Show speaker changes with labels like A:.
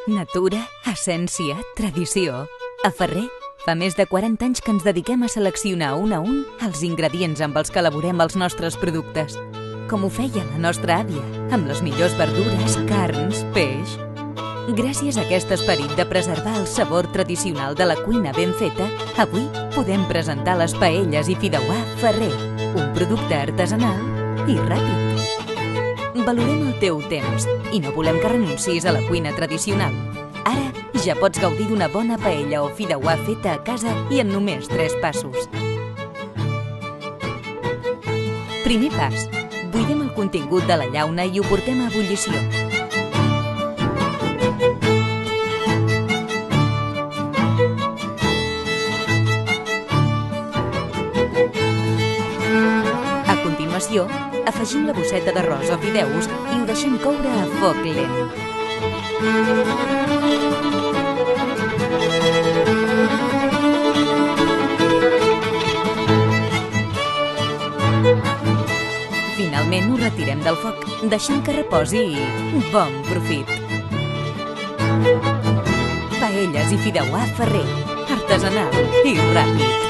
A: Natura, essència, tradició. A Ferrer, fa més de 40 anys que ens dediquem a seleccionar un a un els ingredients amb els que elaborem els nostres productes. Com ho feia la nostra àvia, amb les millors verdures, carns, peix. Gràcies a aquest esperit de preservar el sabor tradicional de la cuina ben feta, avui podem presentar les paelles i fideuà Ferrer, un producte artesanal i ràpid. Valorem el teu temps i no volem que renuncis a la cuina tradicional. Ara ja pots gaudir d'una bona paella o fideuà feta a casa i en només 3 passos. Primer pas. Buidem el contingut de la llauna i ho portem a ebullició. A continuació, afegim la bosseta d'arròs o fideus i ho deixem coure a foc lent. Finalment ho retirem del foc, deixant que reposi i bon profit! Paelles i fideuà Ferrer, artesanal i ràpid.